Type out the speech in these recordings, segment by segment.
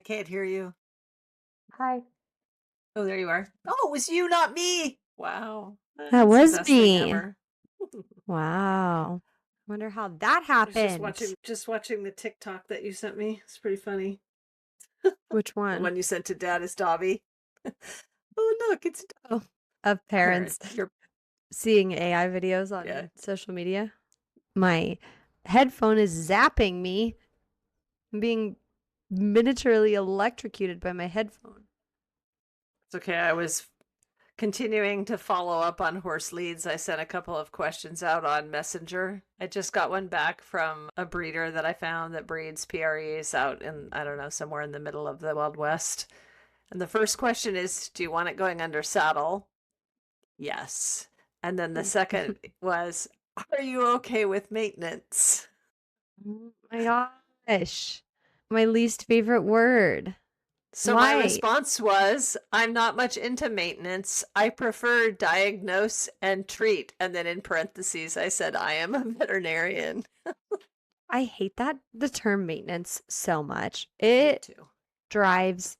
Can't hear you. Hi. Oh, there you are. Oh, it was you, not me. Wow. That That's the was best thing me. ever. Wow. Wonder how that I was just happened. watching the TikTok that you sent me. It's pretty funny. Which The one? one you sent to Dad is Dobby. Oh, look, it's Oh, of parent. parents seeing AI videos Yeah. on social media. My headphone is zapping me. I'm being miniaturely electrocuted by my headphone. It's okay. I was continuing to follow up on horse leads. I sent a couple of questions out on Messenger. I just got one back from a breeder that I found that breeds PREs out in, I don't know, somewhere in the middle of the Wild West. And the first question is, do you want it going under saddle? Yes. And then the second was, are you okay with maintenance? Oh my gosh. My least favorite word. So my Why? response was, I'm not much into maintenance. I prefer diagnose and treat. And then in parentheses, I said, I am a veterinarian. I hate the term maintenance so much. Me It too. drives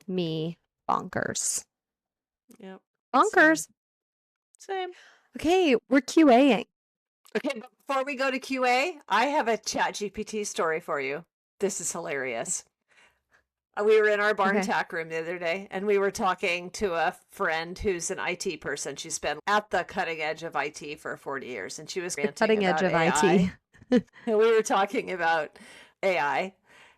me bonkers. Yep. Bonkers. Same. Okay, we're QAing. Okay, but before we go to QA, I have a chat GPT story for you. This is hilarious. We were in our barn Okay. tack room the other day, and we were talking to a friend who's an IT person. She's been at the cutting edge of IT for 40 years, and she was The ranting cutting edge about of AI. IT. And we were talking about AI.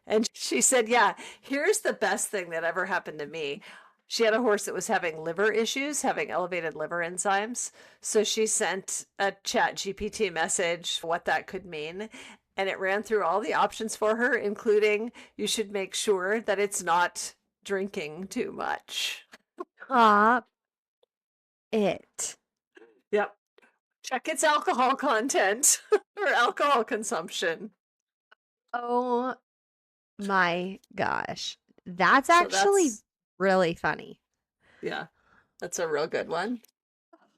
And she said, yeah, here's the best thing that ever happened to me. She had a horse that was having liver issues, having elevated liver enzymes. So she sent a chat GPT message, what that could mean. And it ran through all the options for her, including you should make sure that it's not drinking too much. Stop it. Yep. Check its alcohol content or alcohol consumption. Oh my gosh. That's So actually that's, really funny. yeah, that's a real good one.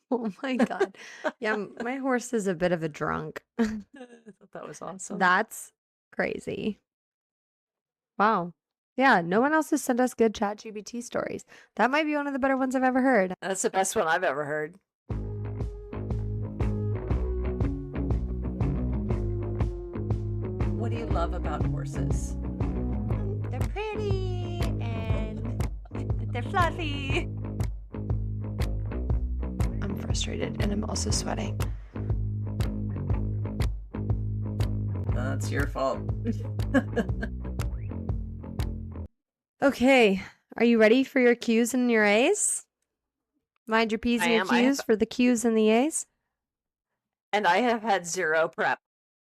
Oh my God. Yeah, my horse is a bit of a drunk. I thought that was awesome. That's crazy. Wow. Yeah, no one else has sent us good chat GBT stories. That might be one of the better ones I've ever heard. That's the best one I've ever heard. What do you love about horses? They're pretty and they're fluffy. I'm frustrated and I'm also sweating. That's your fault. Okay, are you ready for your Q's and your A's? Mind your P's I and your am. Q's for the Q's and the A's? And I have had zero prep.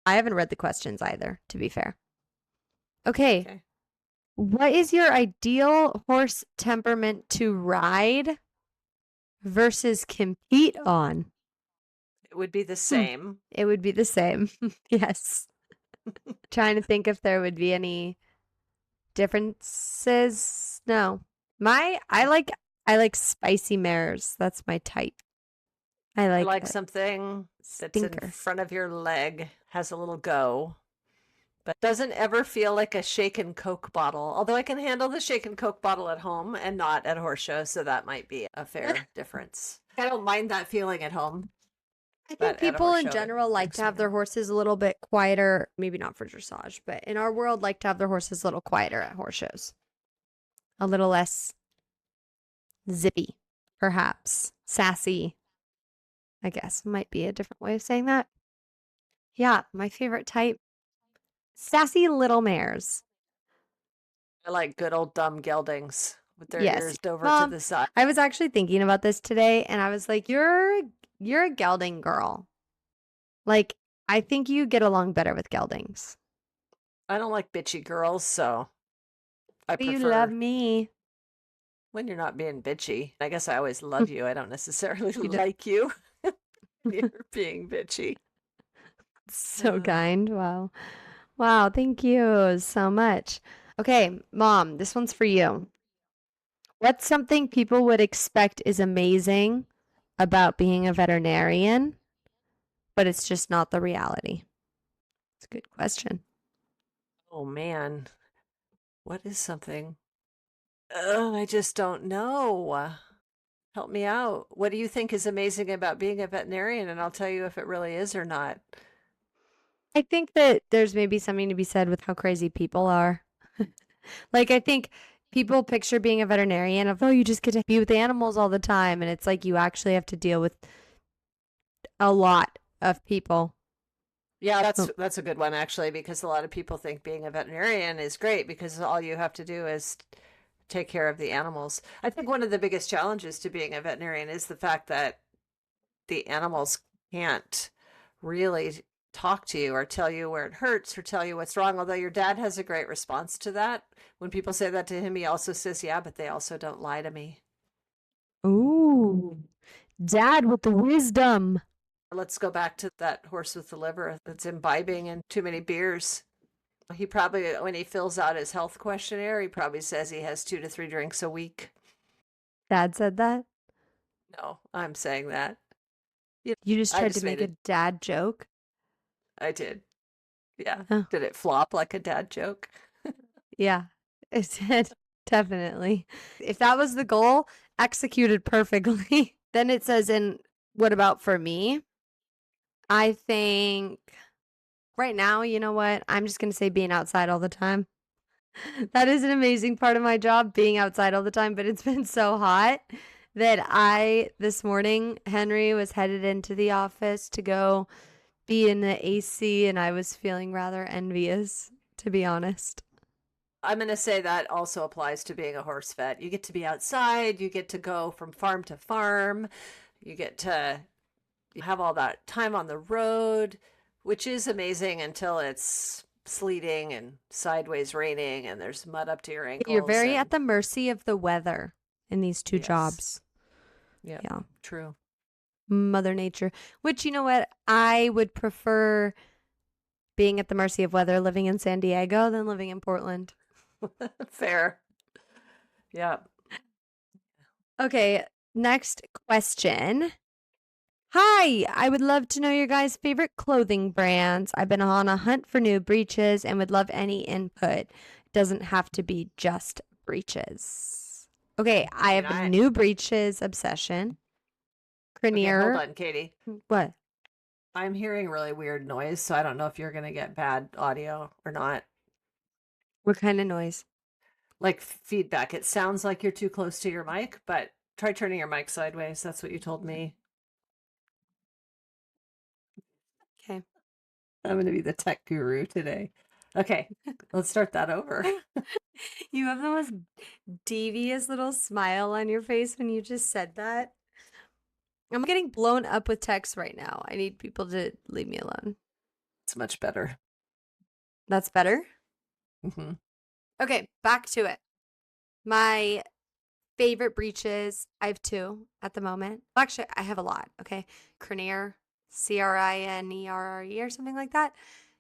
I haven't read the questions either, to be fair. Okay. Okay. What is your ideal horse temperament to ride versus compete on? It would be the same. It would be the same. Yes. Trying to think if there would be any differences. No. I like spicy mares. That's my type. I I like like something that's in stinker. front of your leg, has a little go, but doesn't ever feel like a shaken Coke bottle. Although I can handle the shaken Coke bottle at home and not at horse shows, so that might be a fair difference. I don't mind that feeling at home. I think But at a people horse in show, general like to have their horses a little bit quieter, maybe not for dressage, but in our world like to have their horses a little quieter at horse shows. A little less zippy, perhaps. Sassy, I guess might be a different way of saying that. Yeah, my favorite type, sassy little mares. I like good old dumb geldings with their Yes. ears over to Mom, the side. I was actually thinking about this today and I was like, you're a gelding girl. Like, I think you get along better with geldings. I don't like bitchy girls, so I But you love prefer me. when you're not being bitchy. I guess I always love you. I don't necessarily You do. like you when you're being bitchy. So kind. Wow. Wow, thank you so much. Okay, Mom, this one's for you. What's something people would expect is amazing about being a veterinarian, but it's just not the reality? It's a good question. Oh man, what is something I just don't know. Help me out. What do you think is amazing about being a veterinarian? And I'll tell you if it really is or not. I think that there's maybe something to be said with how crazy people are. Like, I think people picture being a veterinarian of, oh, you just get to be with the animals all the time. And it's like you actually have to deal with a lot of people. Yeah, Oh, that's a good one actually, because a lot of people think being a veterinarian is great because all you have to do is take care of the animals. I think one of the biggest challenges to being a veterinarian is the fact that the animals can't really talk to you or tell you where it hurts or tell you what's wrong. Although your dad has a great response to that. When people say that to him, he also says, yeah, but they also don't lie to me. ooh, dad with the wisdom. Let's go back to that horse with the liver that's imbibing in too many beers. He probably, when he fills out his health questionnaire, he probably says he has 2 to 3 drinks a week. Dad said that. No, I'm saying that. You You just I tried to just made make a it. dad joke. I did. Yeah. Oh, Did it flop like a dad joke? yeah, it did. Definitely. If that was the goal, executed perfectly. Then it says, in what about for me? I think right now, you know what? I'm just going to say being outside all the time. That is an amazing part of my job, being outside all the time, but it's been so hot that this morning, Henry was headed into the office to go be in the AC, and I was feeling rather envious, to be honest. I'm going to say that also applies to being a horse vet. You get to be outside, you get to go from farm to farm, you get to have all that time on the road, which is amazing until it's sleeting and sideways raining and there's mud up to your You're ankles. very at And the mercy of the weather in these two yes, jobs. yep, Yeah. true. Mother Nature, which, you know what? I would prefer being at the mercy of weather living in San Diego than living in Portland. Fair. Yeah. Okay, next question. Hi, I would love to know your guys' favorite clothing brands. I've been on a hunt for new breeches and would love any input. Doesn't have to be just breeches. Okay, I I mean, have a I, new breeches obsession. okay, hold Cranier. on, Katie. What? I'm hearing really weird noise, so I don't know if you're going to get bad audio or not. What kind of noise? Like feedback. It sounds like you're too close to your mic, but try turning your mic sideways. That's what you told me. Okay. I'm going to be the tech guru today. Okay, let's start that over. You have the most devious little smile on your face when you just said that. I'm getting blown up with text right now. I need people to leave me alone. It's much better. That's better. Hmm. Okay, back to it. My favorite breeches, I have two at the moment. Well, actually, I have a lot. Okay. Cranier, Crinerre, or something like that.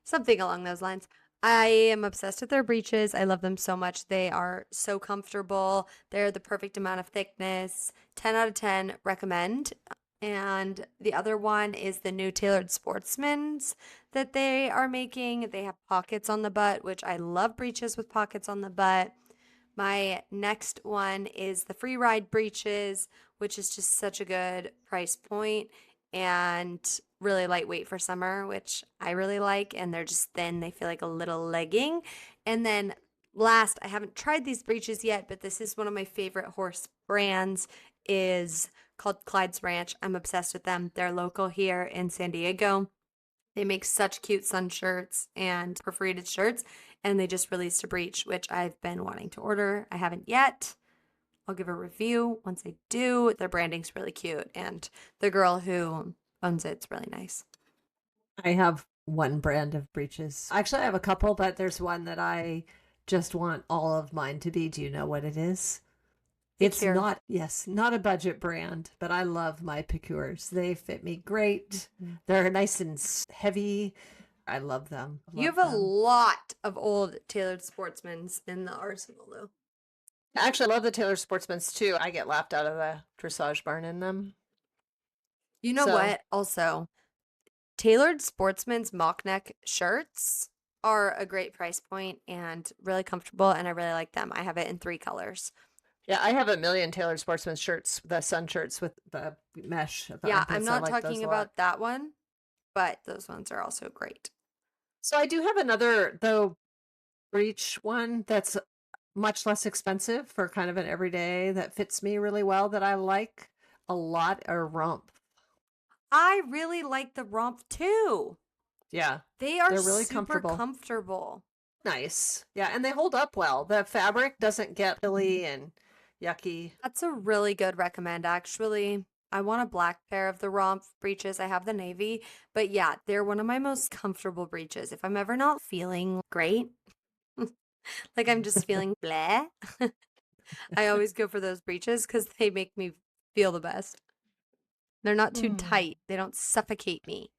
Something along those lines. I am obsessed with their breeches. I love them so much. They are so comfortable. They're the perfect amount of thickness. 10 out of 10 recommend. And the other one is the new tailored sportsmen's that they are making. They have pockets on the butt, which I love breeches with pockets on the butt. My next one is the free ride breeches, which is just such a good price point and really lightweight for summer, which I really like. And they're just thin, they feel like a little legging. And then last, I haven't tried these breeches yet, but this is one of my favorite horse brands, is called Clyde's Ranch. I'm obsessed with them. They're local here in San Diego. They make such cute sun shirts and perforated shirts, and they just released a breech, which I've been wanting to order. I haven't yet. I'll give a review once I do. Their branding's really cute, and the girl who owns it's really nice. I have one brand of breeches. Actually, I have a couple, but there's one that I just want all of mine to be. Do you know what it is? It's Secure. not, yes, not a budget brand, but I love my Picures. They fit me great. Mhm. They're nice and heavy. I love them. You Love have a them. lot of old tailored sportsmen's in the arsenal, though. Actually, I love the Taylor Sportsmans too. I get laughed out of the dressage barn in them. You know So what? Also, tailored sportsmen's mock neck shirts are a great price point and really comfortable, and I really like them. I have it in 3 colors. Yeah, I have a million Tailored Sportsman shirts, the sun shirts with the mesh at the Yeah, I'm armpits. I not like those talking a lot. about that one, but those ones are also great. So I do have another, though, breech one that's much less expensive for kind of an everyday that fits me really well that I like a lot, a rump. I really like the romp too. Yeah, They are they're really super comfortable. comfortable. Nice. Yeah, and they hold up well. The fabric doesn't get pilly and yucky. That's a really good recommend, actually. I want a black pair of the romp breeches. I have the navy, but yeah, they're one of my most comfortable breeches. If I'm ever not feeling great, like I'm just feeling bleh, I always go for those breeches because they make me feel the best. They're not too Hmm. tight. They don't suffocate me.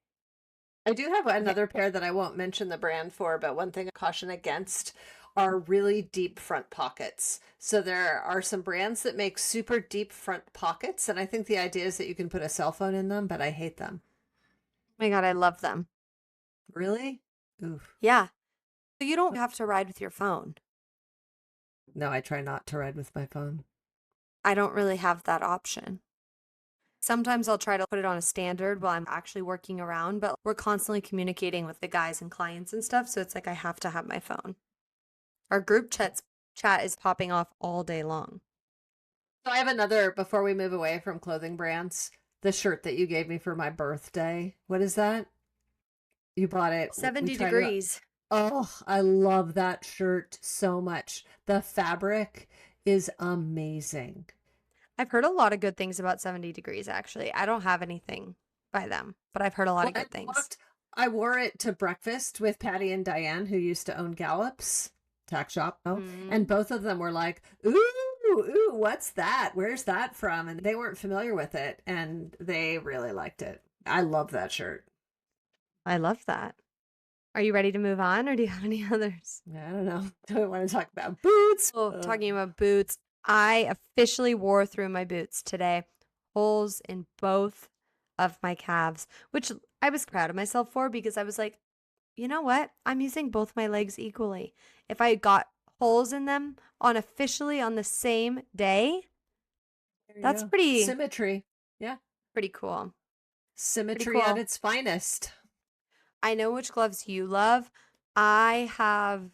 I do have Okay. another pair that I won't mention the brand for, but one thing I caution against are really deep front pockets. So there are some brands that make super deep front pockets, and I think the idea is that you can put a cell phone in them, but I hate them. Oh my God, I love them. Really? Oof. Yeah. So you don't have to ride with your phone. No, I try not to ride with my phone. I don't really have that option. Sometimes I'll try to put it on a standard while I'm actually working around, but we're constantly communicating with the guys and clients and stuff. So it's like I have to have my phone. Our chat is popping off all day long. So I have another, before we move away from clothing brands, the shirt that you gave me for my birthday. What is that? You bought it. We 70 tried it. degrees. Oh, I love that shirt so much. The fabric is amazing. I've heard a lot of good things about 70 degrees, actually. I don't have anything by them, but I've heard a lot Well, of good things. I wore it to breakfast with Patty and Diane, who used to own Gallup's tack shop. Oh, and Mm. both of them were like, ooh, what's that? Where's that from? And they weren't familiar with it, and they really liked it. I love that shirt. I love that. Are you ready to move on or do you have any others? I don't know. Do I want to talk about boots? Oh, talking about boots, I officially wore through my boots today. Holes in both of my calves, which I was proud of myself for because I was like, you know what? I'm using both my legs equally. If I got holes in them on officially on the same day, There you that's go. pretty Symmetry. Yeah. pretty cool. Pretty Symmetry at cool. its finest. I know which gloves you love. I have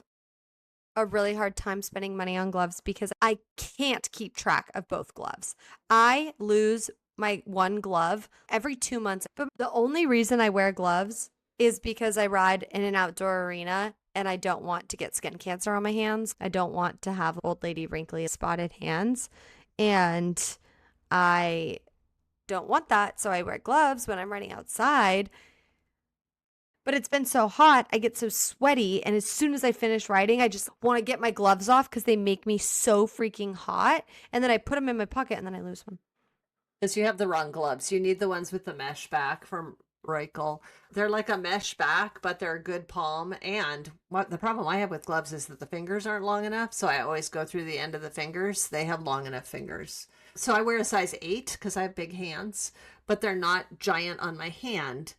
a really hard time spending money on gloves because I can't keep track of both gloves. I lose my one glove every 2 months. But the only reason I wear gloves is because I ride in an outdoor arena and I don't want to get skin cancer on my hands. I don't want to have old lady wrinkly spotted hands. And I don't want that. So I wear gloves when I'm riding outside. But it's been so hot, I get so sweaty. And as soon as I finish riding, I just want to get my gloves off because they make me so freaking hot. And then I put them in my pocket and then I lose one. Because you have the wrong gloves. You need the ones with the mesh back from Roykel. They're like a mesh back, but they're a good palm. And what the problem I have with gloves is that the fingers aren't long enough. So I always go through the end of the fingers. They have long enough fingers. So I wear a size 8 because I have big hands, but they're not giant on my hand.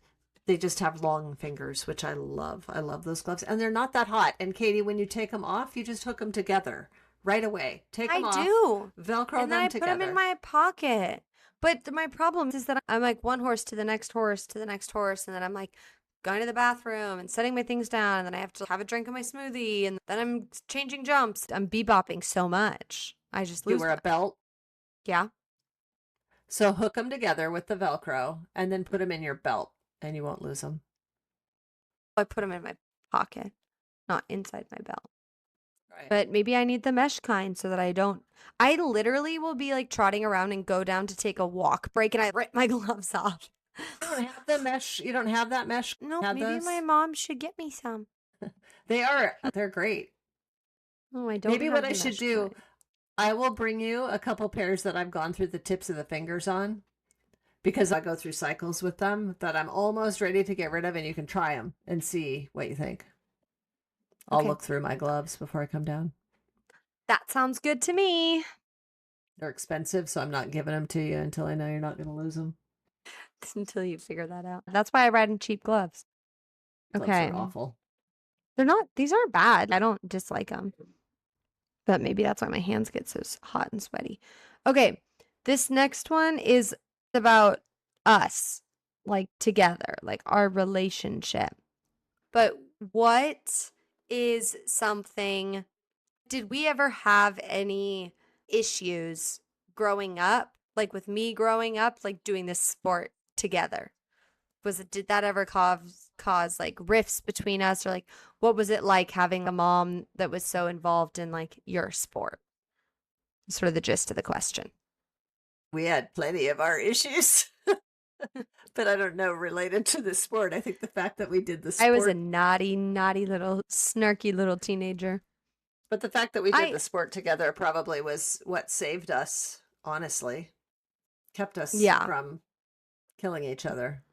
They just have long fingers, which I love. I love those gloves. And they're not that hot. And Katie, when you take them off, you just hook them together right away. Take I them off, do. Velcro And then them I put them in together. my pocket. But my problem is that I'm like one horse to the next horse to the next horse. And then I'm like going to the bathroom and setting my things down. And then I have to have a drink of my smoothie. And then I'm changing jumps. I'm bebopping so much. I just You lose wear a one. belt. Yeah. So hook them together with the Velcro and then put them in your belt and you won't lose them. I put them in my pocket, not inside my belt. Right. But maybe I need the mesh kind so that I don't. I literally will be like trotting around and go down to take a walk break and I rip my gloves off. You don't have the mesh. You don't have that mesh. No, Have maybe my those? mom should get me some. They're great. Oh, I don't Maybe what have I the should mesh do, kind. I will bring you a couple pairs that I've gone through the tips of the fingers on because I go through cycles with them that I'm almost ready to get rid of and you can try them and see what you think. I'll Okay, look through my gloves before I come down. that sounds good to me. They're expensive, so I'm not giving them to you until I know you're not going to lose them. Until you figure that out. That's why I ride in cheap gloves. Gloves Okay. are awful. They're not, these aren't bad. I don't dislike them. But maybe that's why my hands get so hot and sweaty. Okay, this next one is about us, like together, like our relationship. But what is something, did we ever have any issues growing up? Like with me growing up, like doing this sport together? Did that ever cause like rifts between us, or like what was it like having a mom that was so involved in like your sport? Sort of the gist of the question. We had plenty of our issues, but I don't know related to the sport. I think the fact that we did the I was a sport, naughty, naughty little snarky little teenager. but the fact that we did I the sport together probably was what saved us, honestly. Kept us Yeah, from killing each other.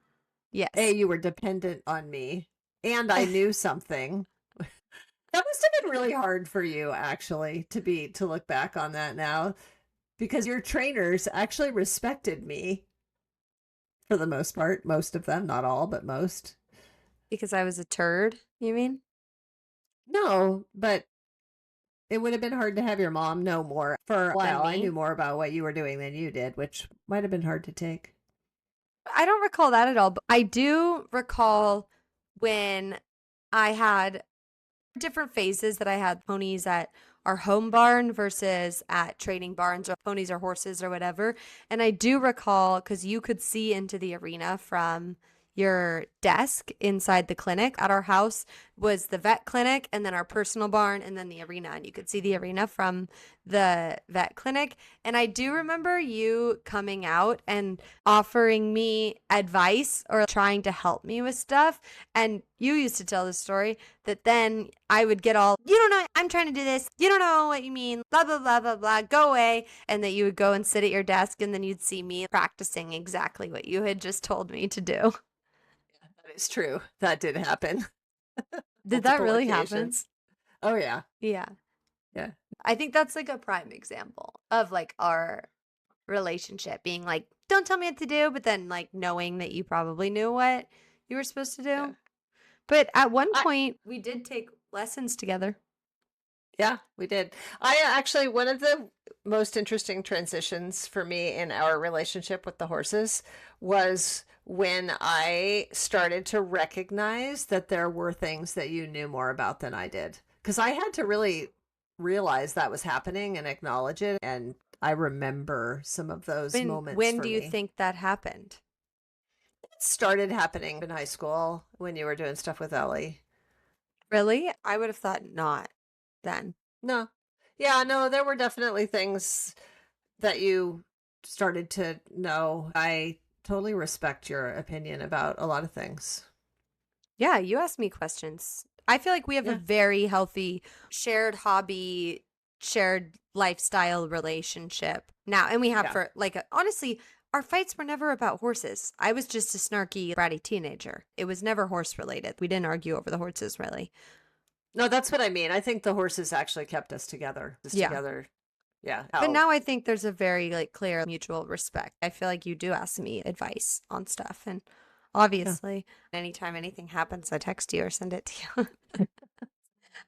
A, yes. you were dependent on me, and I knew something. That must have been really hard for you, actually, to look back on that now, because your trainers actually respected me for the most part. Most of them, not all, but most. Because I was a turd, you mean? No, but it would have been hard to have your mom know more. For a Than while, I knew me? more about what you were doing than you did, which might have been hard to take. I don't recall that at all, but I do recall when I had different phases that I had ponies at our home barn versus at training barns or ponies or horses or whatever. And I do recall because you could see into the arena from your desk inside the clinic. At our house was the vet clinic and then our personal barn and then the arena. And you could see the arena from the vet clinic. And I do remember you coming out and offering me advice or trying to help me with stuff. And you used to tell the story that then I would get all, you don't know, I'm trying to do this. You don't know what you mean, blah, blah, blah, blah, blah, go away. And that you would go and sit at your desk and then you'd see me practicing exactly what you had just told me to do. That is true. That did happen. Did that Multiple really happen? occasions. Oh, yeah. Yeah. Yeah. I think that's like a prime example of like our relationship being like, don't tell me what to do, but then like knowing that you probably knew what you were supposed to Yeah. do. But at one I, point, we did take lessons together. Yeah, we did. I actually, one of the most interesting transitions for me in our relationship with the horses was when I started to recognize that there were things that you knew more about than I did. Because I had to really realize that was happening and acknowledge it. And I remember some of those moments When for do you me. think that happened? It started happening in high school when you were doing stuff with Ellie. Really? I would have thought not then. No. Yeah, no, there were definitely things that you started to know. I totally respect your opinion about a lot of things. Yeah, you asked me questions. I feel like we have a Yeah. very healthy shared hobby, shared lifestyle relationship now. And we have Yeah. for like, honestly, our fights were never about horses. I was just a snarky, bratty teenager. It was never horse related. We didn't argue over the horses, really. No, that's what I mean. I think the horses actually kept us together. Us Yeah. together. Yeah. But Oh, now I think there's a very like clear mutual respect. I feel like you do ask me advice on stuff, and yeah. obviously anytime anything happens, I text you or send it to you.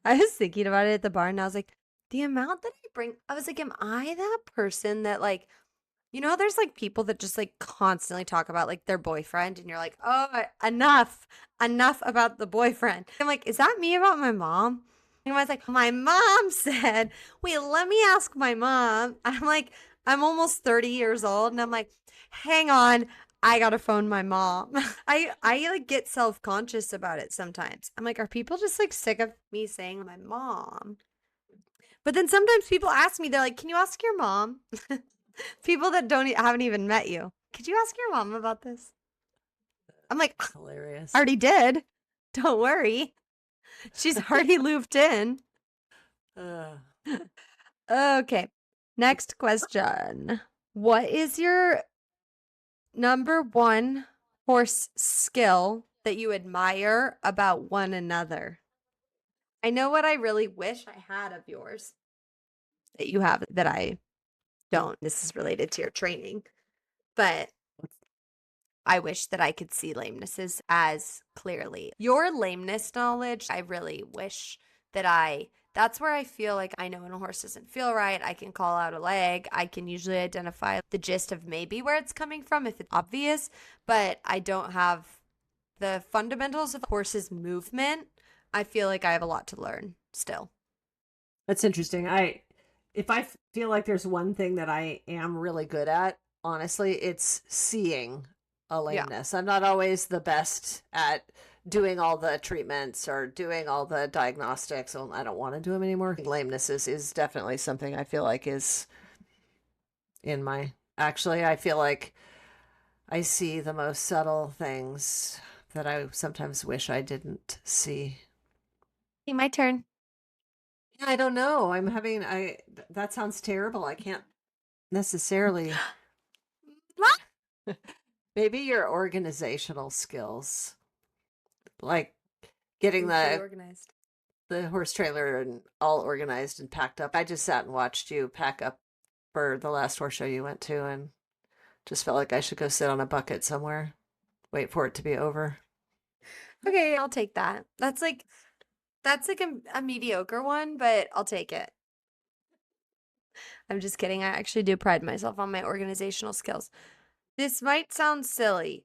I was thinking about it at the bar and I was like, the amount that I bring, I was like, am I that person that like, there's like people that just like constantly talk about like their boyfriend and you're like, oh, enough about the boyfriend. I'm like, is that me about my mom? And I was like, my mom said, wait, let me ask my mom. I'm like, I'm almost 30 years old and I'm like, hang on, I gotta phone my mom. I like get self-conscious about it sometimes. I'm like, are people just like sick of me saying my mom? But then sometimes people ask me, they're like, can you ask your mom? People that haven't even met you. Could you ask your mom about this? I'm like, I Hilarious. already did. Don't worry. She's already looped in. Uh, Okay. Next question. What is your number one horse skill that you admire about one another? I know what I really wish I had of yours that you have that I don't. This is related to your training, but I wish that I could see lamenesses as clearly. Your lameness knowledge, I really wish that I That's where I feel like I know when a horse doesn't feel right. I can call out a leg. I can usually identify the gist of maybe where it's coming from if it's obvious, but I don't have the fundamentals of a horse's movement. I feel like I have a lot to learn still. That's interesting. If I feel like there's one thing that I am really good at, honestly, it's seeing a Yeah. lameness. I'm not always the best at doing all the treatments or doing all the diagnostics. Well, I don't want to do them anymore. Lameness is definitely something I feel like is in my. Actually, I feel like I see the most subtle things that I sometimes wish I didn't see. Okay, my turn. Yeah, I don't know. That sounds terrible. I can't necessarily. Maybe your organizational skills, like getting I'm pretty the organized. the horse trailer and all organized and packed up. I just sat and watched you pack up for the last horse show you went to and just felt like I should go sit on a bucket somewhere, wait for it to be over. Okay, I'll take that. That's like a mediocre one, but I'll take it. I'm just kidding. I actually do pride myself on my organizational skills. This might sound silly,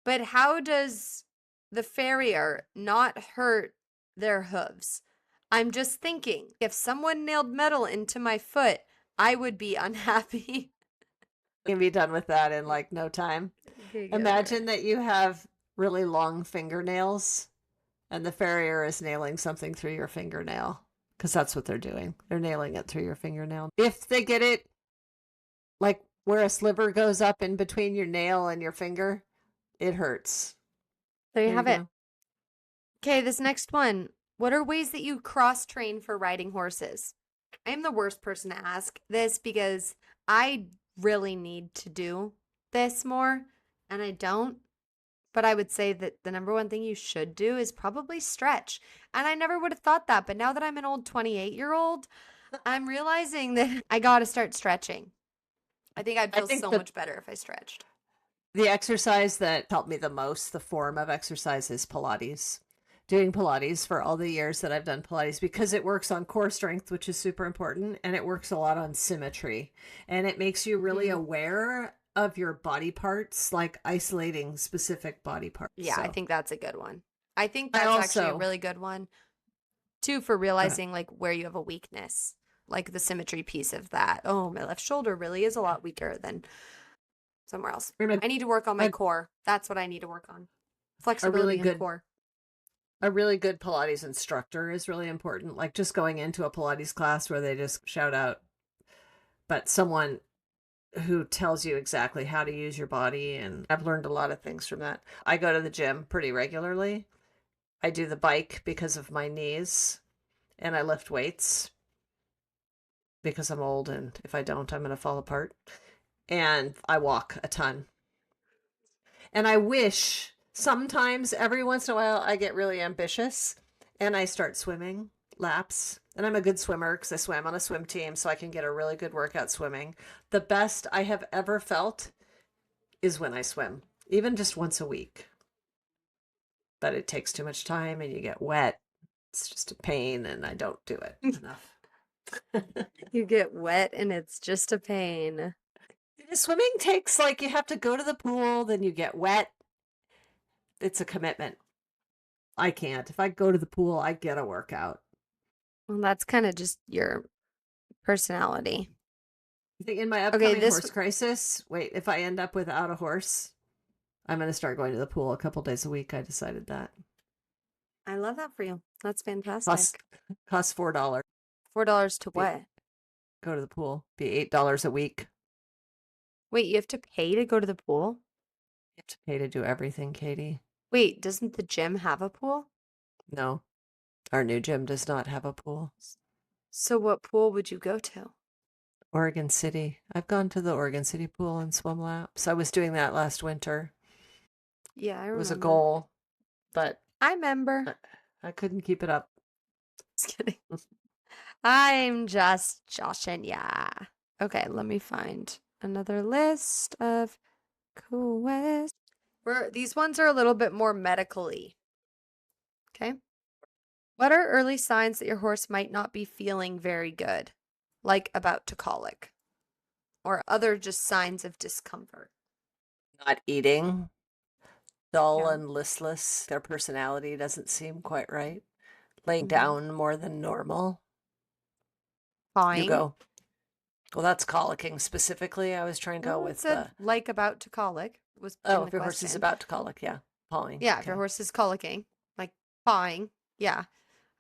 but how does the farrier not hurt their hooves? I'm just thinking, if someone nailed metal into my foot, I would be unhappy. You can be done with that in like no time. Okay, go for it. Imagine that you have really long fingernails and the farrier is nailing something through your fingernail because that's what they're doing. They're nailing it through your fingernail. If they get it like where a sliver goes up in between your nail and your finger, it hurts. There you There you have it. go. Okay, this next one. What are ways that you cross train for riding horses? I am the worst person to ask this because I really need to do this more and I don't. But I would say that the number one thing you should do is probably stretch. And I never would have thought that. But now that I'm an old 28-year-old, I'm realizing that I got to start stretching. I think I'd I feel think so much better if I stretched. the exercise that helped me the most, the form of exercise, is Pilates. Doing Pilates for all the years that I've done Pilates because it works on core strength, which is super important, and it works a lot on symmetry. And it makes you really Mhm. aware of your body parts, like isolating specific body parts. Yeah, I So think that's a good one. I think I that's actually a also, really good one too for go ahead. realizing like where you have a weakness, like the symmetry piece of that. Oh, my left shoulder really is a lot weaker than somewhere else. a, I need to work on my a, core. That's what I need to work on. a really Flexibility and good core. a really good Pilates instructor is really important. Like just going into a Pilates class where they just shout out, but someone who tells you exactly how to use your body. And I've learned a lot of things from that. I go to the gym pretty regularly. I do the bike because of my knees, and I lift weights because I'm old. And if I don't, I'm going to fall apart. And I walk a ton. And I wish sometimes, every once in a while, I get really ambitious and I start swimming laps. And I'm a good swimmer because I swam on a swim team, so I can get a really good workout swimming. The best I have ever felt is when I swim, even just once a week. But it takes too much time and you get wet. It's just a pain, and I don't do it enough. You get wet and it's just a pain. Swimming takes like you have to go to the pool, then you get wet. It's a commitment. I can't. If I go to the pool, I get a workout. Well, that's kind of just your personality. I think in my Okay, upcoming horse crisis, wait, if I end up without a horse, I'm going to start going to the pool a couple days a week. I decided that. I love that for you. That's Costs fantastic. costs $4. $4 to Be, what? go to the pool. Be $8 a week. Wait, you have to pay to go to the pool? You have to pay to do everything, Katie. Wait, doesn't the gym have a pool? No, our new gym does not have a pool. So what pool would you go to? Oregon City. I've gone to the Oregon City pool and swum laps. I was doing that last winter. Yeah, I It was a remember. goal, but I remember. I couldn't keep it up. Just kidding. I'm just joshing, yeah. Okay, let me find another list of these ones are a little bit more medically. Okay. What are early signs that your horse might not be feeling very good, like about to colic, or other just signs of discomfort? Not eating, dull Yeah. and listless. Their personality doesn't seem quite right. Laying Mm-hmm. down more than normal. You Pawing. go. Well, that's colicking specifically. I was trying to go Well, it with said like about to colic was in oh, the if your horse is question. about to colic, yeah. Pawing. Yeah, if your Okay. horse is colicking, like pawing, yeah,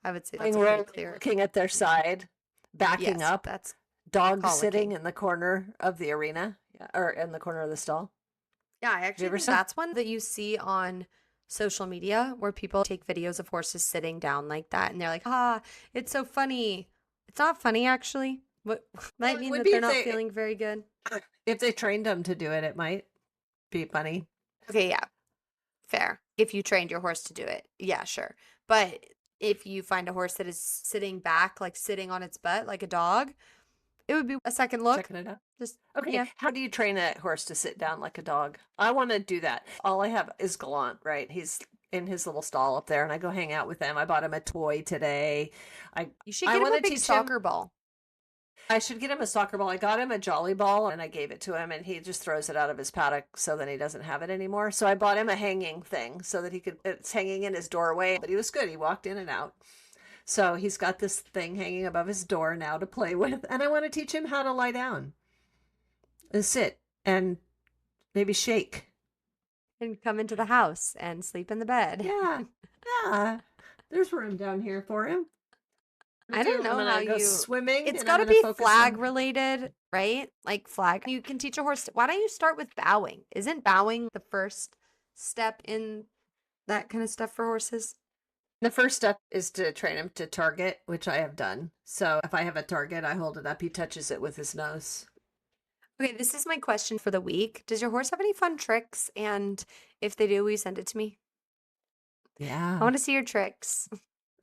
I would say that's Pawing, a pretty rolling, clear. looking at their side, backing Yes, up, that's dog sitting colicking. in the corner of the arena, yeah, or in the corner of the stall. Yeah, I Have you actually ever think saw? that's one that you see on social media where people take videos of horses sitting down like that and they're like, ah, it's so funny. It's not funny, actually. What Well, might it mean would that be they're not feeling very good. if they trained them to do it. It might be funny. Okay, yeah, fair. If you trained your horse to do it, yeah, sure. But if you find a horse that is sitting back, like sitting on its butt like a dog, it would be a second look. Checking it out. Just, Okay, yeah. how do you train a horse to sit down like a dog? I want to do that. All I have is Gallant, right? He's in his little stall up there, and I go hang out with him. I bought him a toy today. I You should I get him want a to big teach him. soccer ball. I should get him a soccer ball. I got him a jolly ball and I gave it to him and he just throws it out of his paddock so then he doesn't have it anymore. So I bought him a hanging thing so that it's hanging in his doorway. But he was good. He walked in and out. So he's got this thing hanging above his door now to play with. And I want to teach him how to lie down and sit and maybe shake. And come into the house and sleep in the bed. Yeah. Yeah. There's room down here for him. I don't I'm know how gonna go you. swimming It's and got I'm to gonna be focus flag on. related, right? Like flag. You can teach a horse. Why don't you start with bowing? Isn't bowing the first step in that kind of stuff for horses? The first step is to train him to target, which I have done. So if I have a target, I hold it up. He touches it with his nose. Okay, this is my question for the week. Does your horse have any fun tricks? And if they do, will you send it to me? I Yeah, want to see your tricks.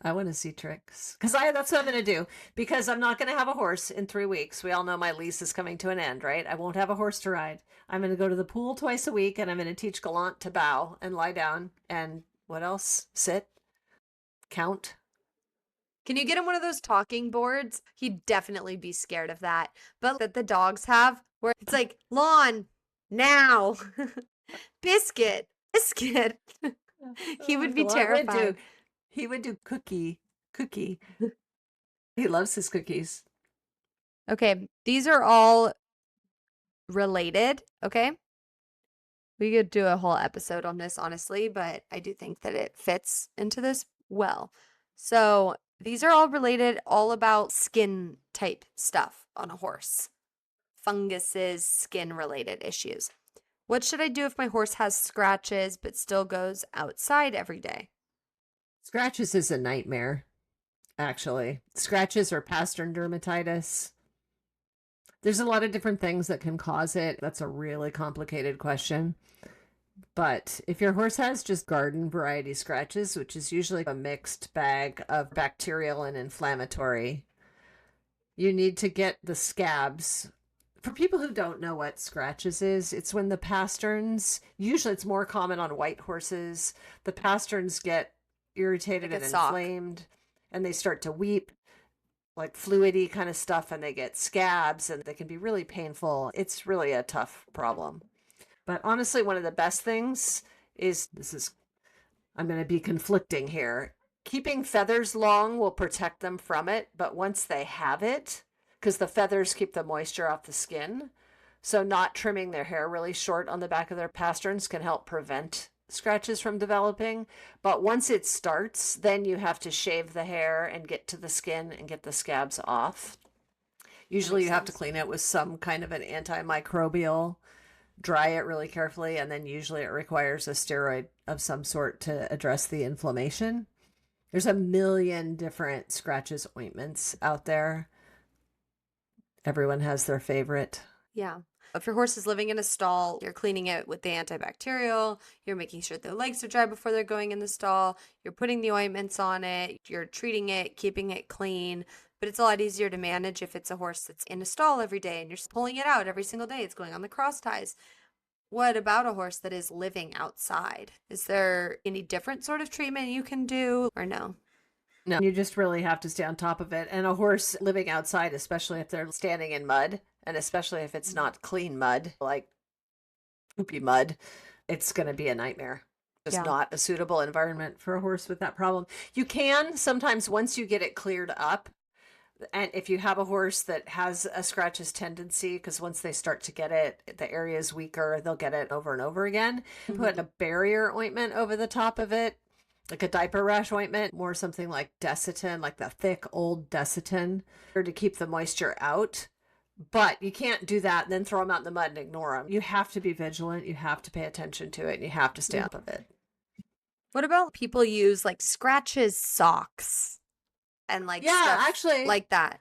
I want to see tricks because that's what I'm going to do because I'm not going to have a horse in 3 weeks. We all know my lease is coming to an end, right? I won't have a horse to ride. I'm going to go to the pool twice a week and I'm going to teach Gallant to bow and lie down and what else? Sit, count. Can you get him one of those talking boards? He'd definitely be scared of that. But that the dogs have, where it's like, lawn, now, biscuit, biscuit. He would be Gallant would do. terrified. He would do cookie. He loves his cookies. Okay, these are all related, okay? We could do a whole episode on this, honestly, but I do think that it fits into this well. So these are all related, all about skin type stuff on a horse. Funguses, skin related issues. What should I do if my horse has scratches but still goes outside every day? Scratches is a nightmare, actually. Scratches or pastern dermatitis. There's a lot of different things that can cause it. That's a really complicated question. But if your horse has just garden variety scratches, which is usually a mixed bag of bacterial and inflammatory, you need to get the scabs. For people who don't know what scratches is, it's when the pasterns, usually it's more common on white horses, the pasterns get irritated Like a and sock. inflamed and they start to weep like fluidy kind of stuff and they get scabs and they can be really painful. It's really a tough problem. But honestly, one of the best things is I'm going to be conflicting here. Keeping feathers long will protect them from it, but once they have it, because the feathers keep the moisture off the skin, so not trimming their hair really short on the back of their pasterns can help prevent scratches from developing. But once it starts, then you have to shave the hair and get to the skin and get the scabs off. Usually you have to clean it with some kind of an antimicrobial, dry it really carefully, and then usually it requires a steroid of some sort to address the inflammation. There's a million different scratches ointments out there. Everyone has their favorite. Yeah. If your horse is living in a stall, you're cleaning it with the antibacterial, you're making sure their legs are dry before they're going in the stall, you're putting the ointments on it, you're treating it, keeping it clean. But it's a lot easier to manage if it's a horse that's in a stall every day and you're pulling it out every single day. It's going on the cross ties. What about a horse that is living outside? Is there any different sort of treatment you can do or no? No, you just really have to stay on top of it. And a horse living outside, especially if they're standing in mud, and especially if it's not clean mud, like poopy mud, it's going to be a nightmare. Just Yeah. not a suitable environment for a horse with that problem. You can sometimes, once you get it cleared up, and if you have a horse that has a scratches tendency, because once they start to get it, the area is weaker, they'll get it over and over again. Put a barrier ointment over the top of it, like a diaper rash ointment, more something like Desitin, like the thick old Desitin, or to keep the moisture out. But you can't do that and then throw them out in the mud and ignore them. You have to be vigilant. You have to pay attention to it. And you have to stay on top of it. What about people use like scratches socks and like Yeah, stuff actually, like that?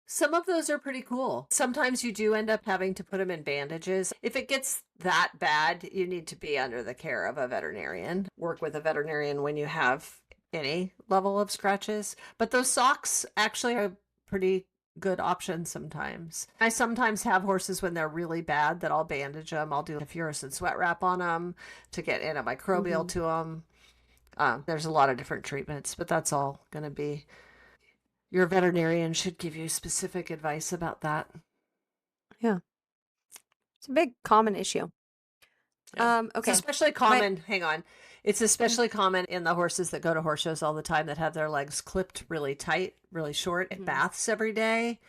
some of those are pretty cool. Sometimes you do end up having to put them in bandages. If it gets that bad, you need to be under the care of a veterinarian. Work with a veterinarian when you have any level of scratches. But those socks actually are pretty good option sometimes. I sometimes have horses when they're really bad that I'll bandage them. I'll do a fluorescent sweat wrap on them to get antimicrobial to them. There's a lot of different treatments, but that's all going to be, your veterinarian should give you specific advice about that. Yeah. It's a big common issue. Yeah. It's Okay. especially common, hang on. It's especially common in the horses that go to horse shows all the time that have their legs clipped really tight, really short at baths every day.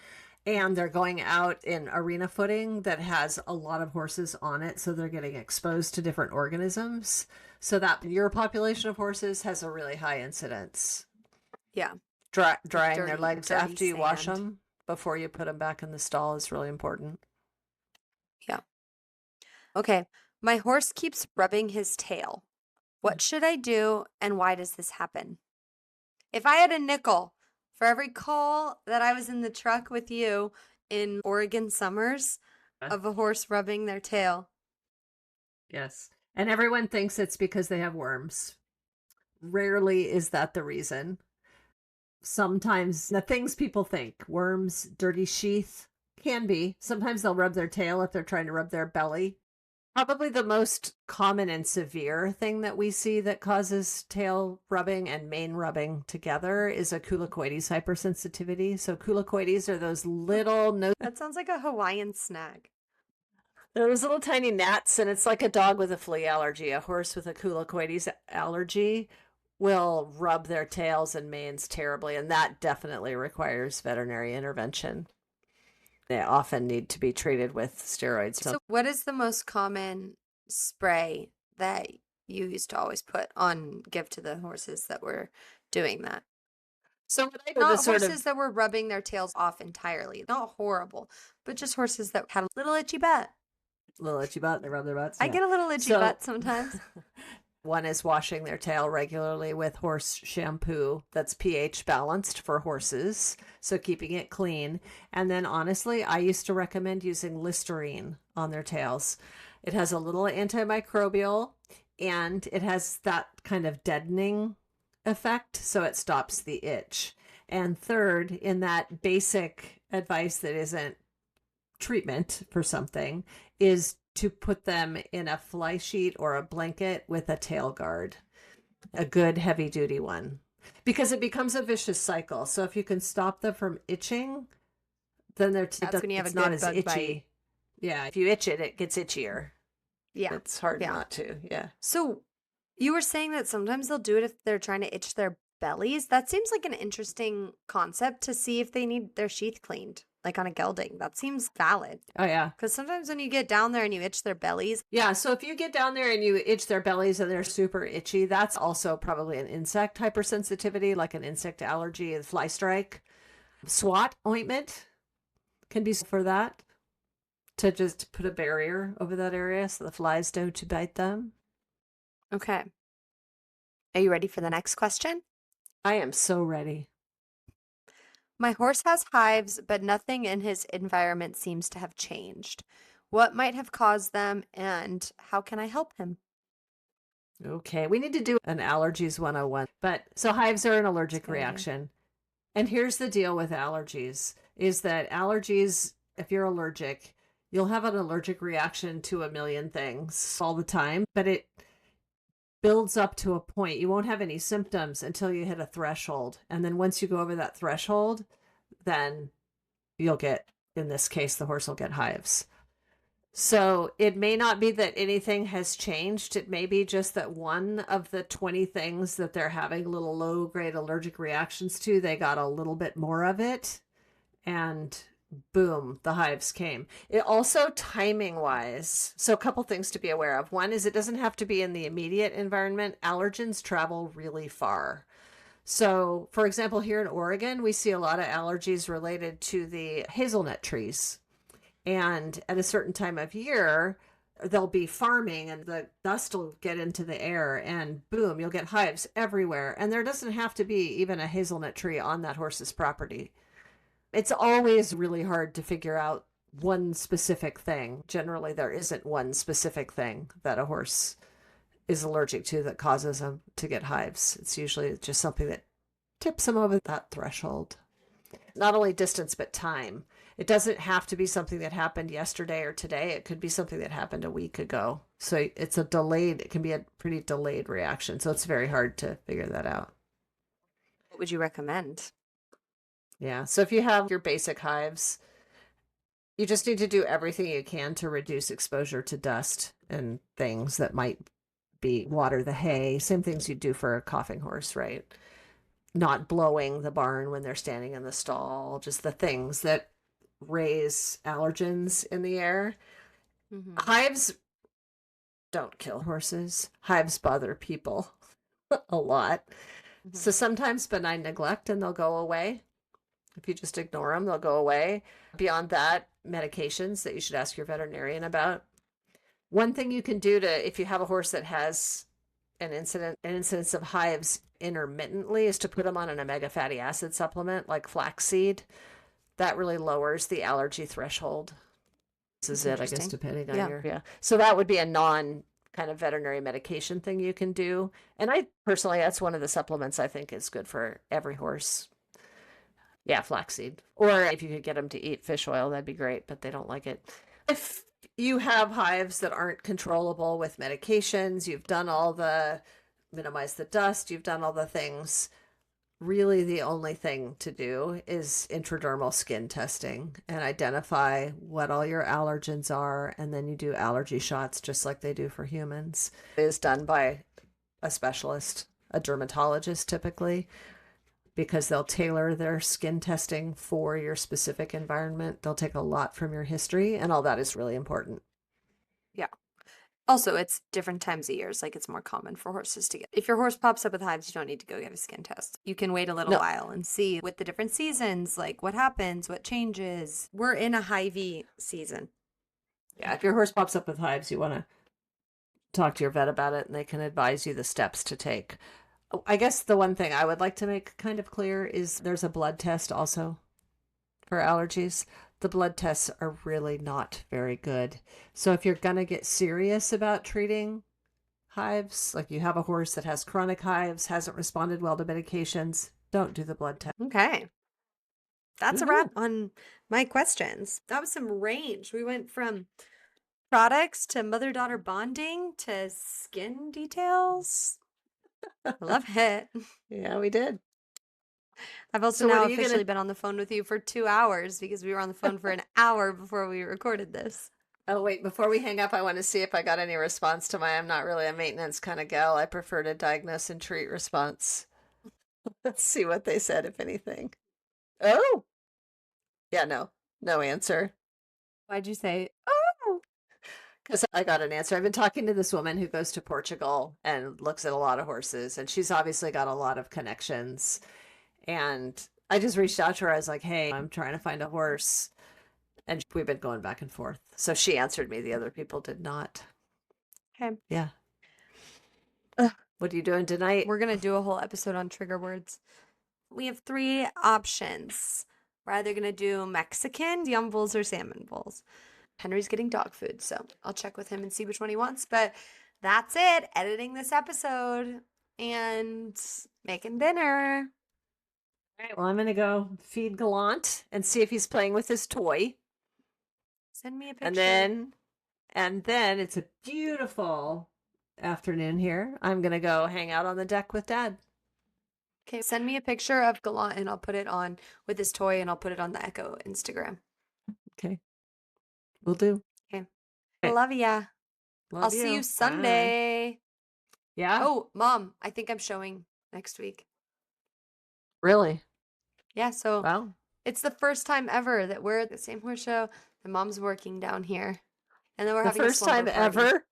And they're going out in arena footing that has a lot of horses on it. So they're getting exposed to different organisms. So that your population of horses has a really high incidence. Yeah. Drying their legs dirty after you wash sand. them before you put them back in the stall is really important. Yeah. Okay. My horse keeps rubbing his tail. What should I do and why does this happen? If I had a nickel for every call that I was in the truck with you in Oregon summers of a horse rubbing their tail. Yes. And everyone thinks it's because they have worms. Rarely is that the reason. Sometimes the things people think, worms, dirty sheath, can be. Sometimes they'll rub their tail if they're trying to rub their belly. Probably the most common and severe thing that we see that causes tail rubbing and mane rubbing together is a culicoides hypersensitivity. So culicoides are those little That sounds like a Hawaiian snack. they're those little tiny gnats, and it's like a dog with a flea allergy. A horse with a culicoides allergy will rub their tails and manes terribly, and that definitely requires veterinary intervention. They often need to be treated with steroids. So, what is the most common spray that you used to always give to the horses that were doing that? So what I Not horses that were rubbing their tails off entirely, not horrible, but just horses that had a little itchy butt. little itchy butt, they rub their butts. I get a little itchy butt sometimes. One is washing their tail regularly with horse shampoo that's pH balanced for horses, so keeping it clean. And then honestly, I used to recommend using Listerine on their tails. It has a little antimicrobial and it has that kind of deadening effect, so it stops the itch. And third, in that basic advice that isn't treatment for something, is to put them in a fly sheet or a blanket with a tail guard, a good heavy duty one, because it becomes a vicious cycle. So if you can stop them from itching, then that's when you have it's not as itchy. Bite. Yeah, if you itch it, it gets itchier. Yeah, it's hard not to. Yeah. So you were saying that sometimes they'll do it if they're trying to itch their bellies. That seems like an interesting concept to see if they need their sheath cleaned, like on a gelding. That seems valid. Oh, yeah. Because sometimes when you get down there and you itch their bellies. Yeah, so if you get down there and you itch their bellies and they're super itchy, that's also probably an insect hypersensitivity, like an insect allergy and fly strike. SWAT ointment can be for that, to just put a barrier over that area so the flies don't bite them. Okay. Are you ready for the next question? I am so ready. My horse has hives, but nothing in his environment seems to have changed. What might have caused them, and how can I help him? Okay, we need to do an allergies 101. But so hives are an allergic reaction. And here's the deal with allergies, is that allergies, if you're allergic, you'll have an allergic reaction to a million things all the time, but builds up to a point. You won't have any symptoms until you hit a threshold. And then once you go over that threshold, then you'll get, in this case, the horse will get hives. So it may not be that anything has changed. It may be just that one of the 20 things that they're having little low grade allergic reactions to, they got a little bit more of it. And boom, the hives came. It also, timing wise, so a couple things to be aware of. One is it doesn't have to be in the immediate environment. Allergens travel really far. So, for example, here in Oregon, we see a lot of allergies related to the hazelnut trees. And at a certain time of year, they'll be farming and the dust will get into the air and boom, you'll get hives everywhere. And there doesn't have to be even a hazelnut tree on that horse's property. It's always really hard to figure out one specific thing. Generally, there isn't one specific thing that a horse is allergic to that causes them to get hives. It's usually just something that tips them over that threshold. Not only distance, but time. It doesn't have to be something that happened yesterday or today. It could be something that happened a week ago. So it's a delayed, it can be a pretty delayed reaction. So it's very hard to figure that out. What would you recommend? Yeah. So if you have your basic hives, you just need to do everything you can to reduce exposure to dust and things that might be water the hay, same things you do for a coughing horse, right? Not blowing the barn when they're standing in the stall, just the things that raise allergens in the air. Hives don't kill horses. Hives bother people a lot. So sometimes benign neglect and they'll go away. If you just ignore them, they'll go away. Beyond that, medications that you should ask your veterinarian about. One thing you can do to, if you have a horse that has an incidence of hives intermittently, is to put them on an omega fatty acid supplement like flaxseed. That really lowers the allergy threshold. This is it, I guess, depending on your, yeah. So that would be a non kind of veterinary medication thing you can do. And I personally, that's one of the supplements I think is good for every horse. Yeah, flaxseed. Or if you could get them to eat fish oil, that'd be great, but they don't like it. If you have hives that aren't controllable with medications, you've done all the minimize the dust, you've done all the things, really the only thing to do is intradermal skin testing and identify what all your allergens are, and then you do allergy shots just like they do for humans. It is done by a specialist, a dermatologist typically, because they'll tailor their skin testing for your specific environment. They'll take a lot from your history, and all that is really important. Yeah. Also, it's different times of years. Like, it's more common for horses to get. If your horse pops up with hives, you don't need to go get a skin test. You can wait a little while and see with the different seasons, like what happens, what changes. We're in a hivey season. Yeah, if your horse pops up with hives, you want to talk to your vet about it, and they can advise you the steps to take. I guess the one thing I would like to make kind of clear is there's a blood test also for allergies. The blood tests are really not very good. So if you're going to get serious about treating hives, like you have a horse that has chronic hives, hasn't responded well to medications, don't do the blood test. Okay. That's a wrap on my questions. That was some range. We went from products to mother-daughter bonding to skin details. I love it. Yeah, we did. I've also now officially been on the phone with you for 2 hours because we were on the phone for an hour before we recorded this. Oh, wait, before we hang up, I want to see if I got any response to my I'm not really a maintenance kind of gal. I prefer to diagnose and treat response. Let's see what they said, if anything. Oh! Yeah, no answer. Why'd you say, oh? Because I got an answer. I've been talking to this woman who goes to Portugal and looks at a lot of horses, and she's obviously got a lot of connections. And I just reached out to her. I was like, hey, I'm trying to find a horse. And we've been going back and forth. So she answered me. The other people did not. Okay. Yeah. What are you doing tonight? We're going to do a whole episode on trigger words. We have 3 options. We're either going to do Mexican, yum bowls, or salmon bowls. Henry's getting dog food, so I'll check with him and see which one he wants. But that's it. Editing this episode and making dinner. All right, well, I'm going to go feed Gallant and see if he's playing with his toy. Send me a picture. And then it's a beautiful afternoon here. I'm going to go hang out on the deck with Dad. Okay, send me a picture of Gallant and I'll put it on with his toy and I'll put it on the Echo Instagram. Okay. Will do. Okay. Okay. Love ya. Love I'll see you Bye. Sunday. Yeah. Oh, Mom, I think I'm showing next week. Really? Yeah, so Wow. it's the first time ever that we're at the same horse show. The mom's working down here. And then we're The having a first slumber time party. ever?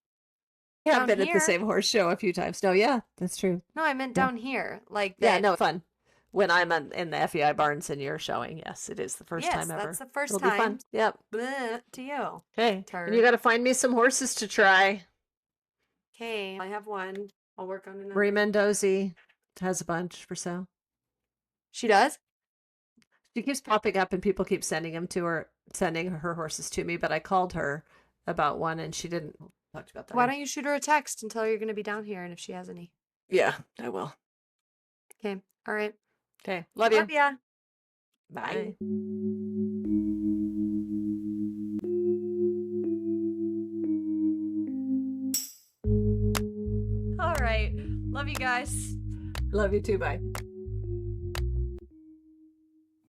Yeah, I've Down been at the here? same horse show a few times. No, yeah, that's true. No, I meant Yeah. down here. Like Yeah, that. no, fun. When I'm in the FEI barns and you're showing, yes, it is the first Yes, time ever. that's the first It'll be fun. time. Yep. Bleh, to you. Okay. Turd. And you got to find me some horses to try. Okay, I have one. I'll work on another. Marie Mendoza has a bunch for sale. She does? She keeps popping up and people keep sending her horses to me, but I called her about one and she didn't talk about that. Why don't you shoot her a text and tell her you're going to be down here and if she has any? Yeah, I will. Okay. All right. Okay. Love you. Love ya. Bye. All right. Love you guys. Love you too. Bye.